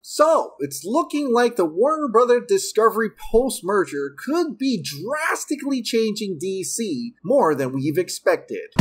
So, it's looking like the Warner Bros. Discovery post-merger could be drastically changing DC more than we've expected.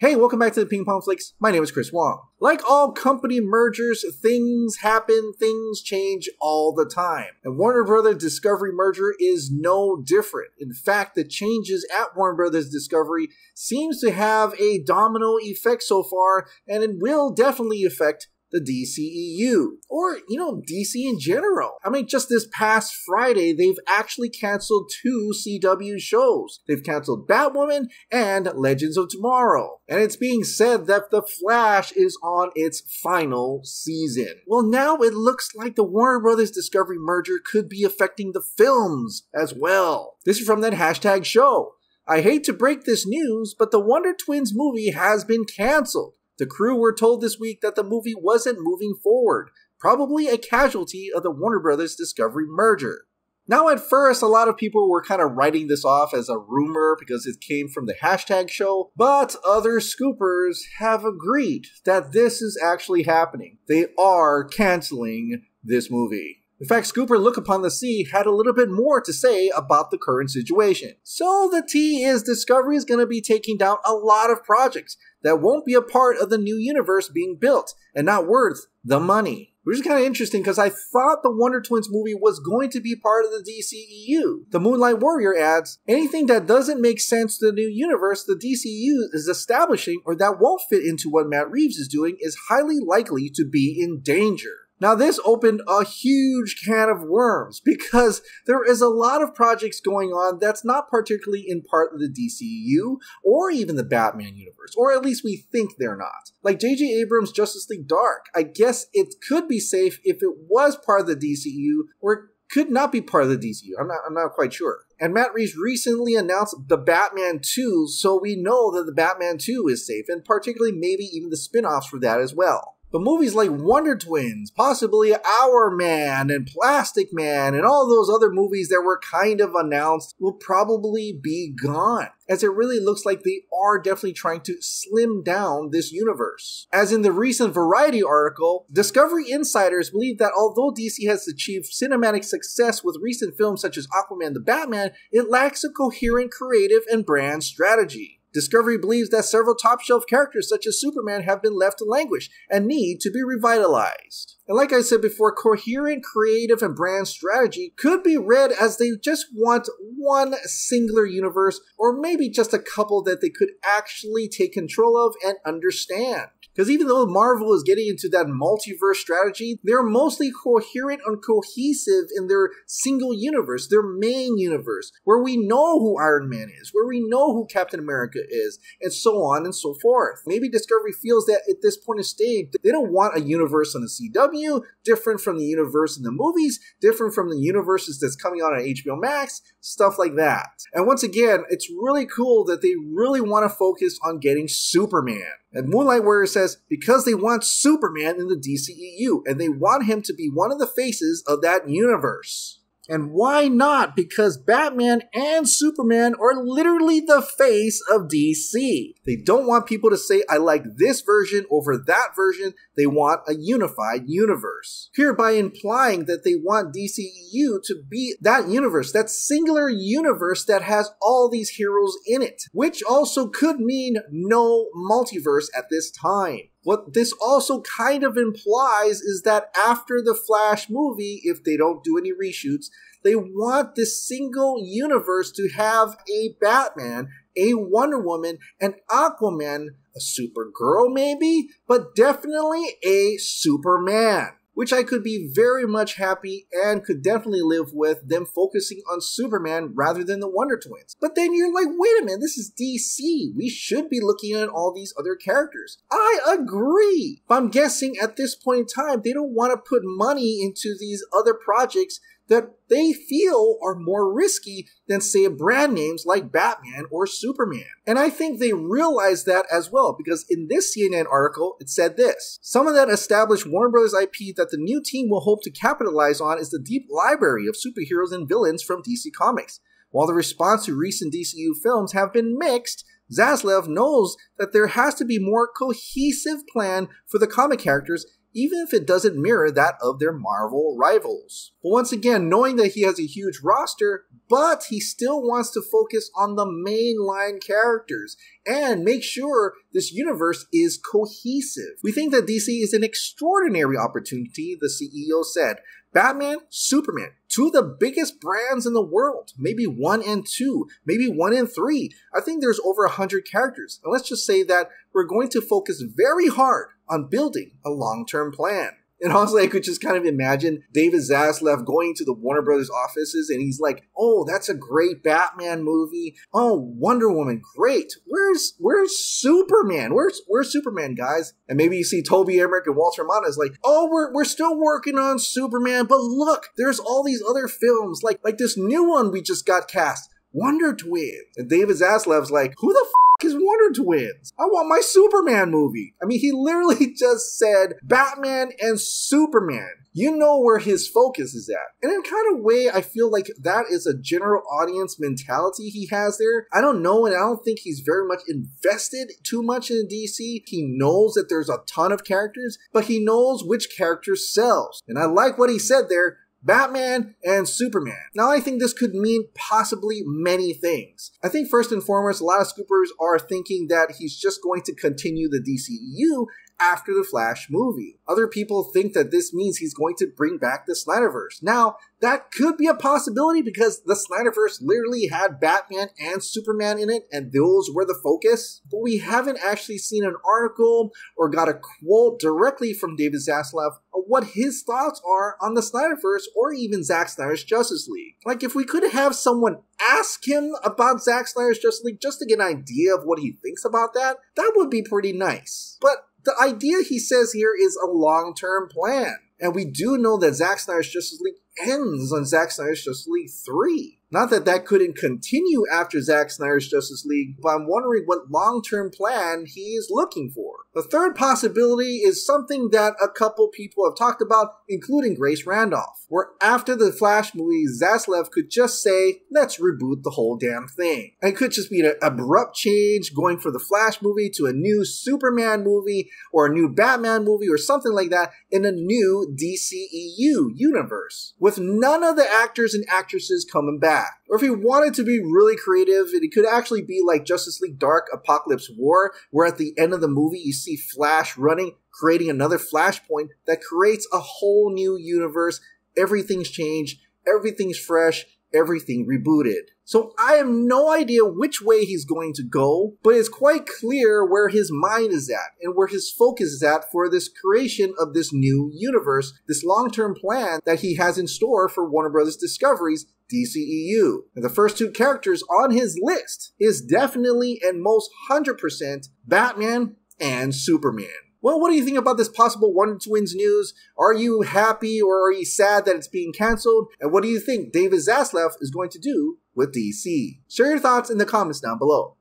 Hey, welcome back to the Ping Pong Flix. My name is Chris Wong. Like all company mergers, things happen, things change all the time. And Warner Bros. Discovery merger is no different. In fact, the changes at Warner Bros. Discovery seems to have a domino effect so far, and it will definitely affect the DCEU, or, DC in general. I mean, just this past Friday, they've actually canceled 2 CW shows. They've canceled Batwoman and Legends of Tomorrow. And it's being said that The Flash is on its final season. Well, now it looks like the Warner Bros. Discovery merger could be affecting the films as well. This is from that hashtag show. I hate to break this news, but the Wonder Twins movie has been canceled. The crew were told this week that the movie wasn't moving forward, probably a casualty of the Warner Bros. Discovery merger. Now at first, a lot of people were kind of writing this off as a rumor because it came from the hashtag show, but other scoopers have agreed that this is actually happening. They are canceling this movie. In fact, Scooper Look Upon the Sea had a little bit more to say about the current situation. So the tea is Discovery is going to be taking down a lot of projects that won't be a part of the new universe being built and not worth the money. Which is kind of interesting because I thought the Wonder Twins movie was going to be part of the DCEU. The Moonlight Warrior adds, anything that doesn't make sense to the new universe the DCEU is establishing or that won't fit into what Matt Reeves is doing is highly likely to be in danger. Now this opened a huge can of worms because there is a lot of projects going on that's not particularly in part of the DCEU or even the Batman universe, or at least we think they're not. Like J.J. Abrams' Justice League Dark, I guess it could be safe if it was part of the DCEU or it could not be part of the DCEU. I'm not quite sure. And Matt Reeves recently announced the Batman 2, so we know that the Batman 2 is safe, and particularly maybe even the spin-offs for that as well. But movies like Wonder Twins, possibly Our Man and Plastic Man, and all those other movies that were kind of announced will probably be gone, as it really looks like they are definitely trying to slim down this universe. As in the recent Variety article, Discovery insiders believe that although DC has achieved cinematic success with recent films such as Aquaman the Batman, it lacks a coherent creative and brand strategy. Discovery believes that several top-shelf characters such as Superman have been left to languish and need to be revitalized. And like I said before, coherent creative and brand strategy could be read as they just want one singular universe, or maybe just a couple that they could actually take control of and understand. Because even though Marvel is getting into that multiverse strategy, they're mostly coherent and cohesive in their single universe, their main universe, where we know who Iron Man is, where we know who Captain America is, and so on and so forth. Maybe Discovery feels that at this point of stage, they don't want a universe on the CW, different from the universe in the movies, different from the universes that's coming out on HBO Max, stuff like that. And once again, it's really cool that they really want to focus on getting Superman. And Moonlight Warrior says, because they want Superman in the DCEU, and they want him to be one of the faces of that universe. And why not? Because Batman and Superman are literally the face of DC. They don't want people to say, I like this version over that version. They want a unified universe. Hereby implying that they want DCEU to be that universe, that singular universe that has all these heroes in it. Which also could mean no multiverse at this time. What this also kind of implies is that after the Flash movie, if they don't do any reshoots, they want this single universe to have a Batman, a Wonder Woman, an Aquaman, a Supergirl maybe, but definitely a Superman. Which I could be very much happy and could definitely live with them focusing on Superman rather than the Wonder Twins. But then you're like, wait a minute, this is DC. We should be looking at all these other characters. I agree. But I'm guessing at this point in time, they don't want to put money into these other projects that they feel are more risky than, say, brand names like Batman or Superman. And I think they realize that as well, because in this CNN article, it said this. Some of that established Warner Bros. IP that the new team will hope to capitalize on is the deep library of superheroes and villains from DC Comics. While the response to recent DCU films have been mixed, Zaslav knows that there has to be more cohesive plan for the comic characters, even if it doesn't mirror that of their Marvel rivals. But once again, knowing that he has a huge roster, but he still wants to focus on the mainline characters and make sure this universe is cohesive. We think that DC is an extraordinary opportunity, the CEO said. Batman, Superman, two of the biggest brands in the world, maybe 1 and 2, maybe 1 and 3. I think there's over 100 characters. And let's just say that we're going to focus very hard on building a long-term plan. And honestly, I could just kind of imagine David Zaslav going to the Warner Brothers offices and he's like, oh, that's a great Batman movie. Oh, Wonder Woman, great. Where's Superman? Where's Superman, guys? And maybe you see Toby Emmerich and Walter Amada is like, oh, we're still working on Superman, but look, there's all these other films, like this new one we just got cast, Wonder Twins. And David Zaslav's like, who the is Wonder Twins? I want my Superman movie. I mean, he literally just said Batman and Superman. You know where his focus is at. And in kind of way, I feel like that is a general audience mentality he has there. I don't know, and I don't think he's very much invested too much in DC. He knows that there's a ton of characters, but he knows which character sells. And I like what he said there. Batman and Superman. Now, I think this could mean possibly many things. I think first and foremost, a lot of scoopers are thinking that he's just going to continue the DCEU after the Flash movie. Other people think that this means he's going to bring back the Snyderverse. Now, that could be a possibility because the Snyderverse literally had Batman and Superman in it, and those were the focus. But we haven't actually seen an article or got a quote directly from David Zaslav of what his thoughts are on the Snyderverse or even Zack Snyder's Justice League. Like, if we could have someone ask him about Zack Snyder's Justice League just to get an idea of what he thinks about that, that would be pretty nice. But the idea he says here is a long-term plan. And we do know that Zack Snyder's Justice League ends on Zack Snyder's Justice League 3. Not that that couldn't continue after Zack Snyder's Justice League, but I'm wondering what long-term plan he is looking for. The third possibility is something that a couple people have talked about, including Grace Randolph, where after the Flash movie, Zaslav could just say, let's reboot the whole damn thing. And it could just be an abrupt change, going from the Flash movie to a new Superman movie, or a new Batman movie, or something like that, in a new DCEU universe, with none of the actors and actresses coming back. Or if he wanted to be really creative, it could actually be like Justice League Dark Apocalypse War, where at the end of the movie you see Flash running, creating another Flashpoint that creates a whole new universe. Everything's changed, everything's fresh, everything rebooted. So I have no idea which way he's going to go, but it's quite clear where his mind is at and where his focus is at for this creation of this new universe, this long-term plan that he has in store for Warner Brothers Discovery's DCEU. And the first two characters on his list is definitely and most 100% Batman and Superman. Well, what do you think about this possible Wonder Twins news? Are you happy or are you sad that it's being canceled? And what do you think David Zaslav is going to do with DC? Share your thoughts in the comments down below.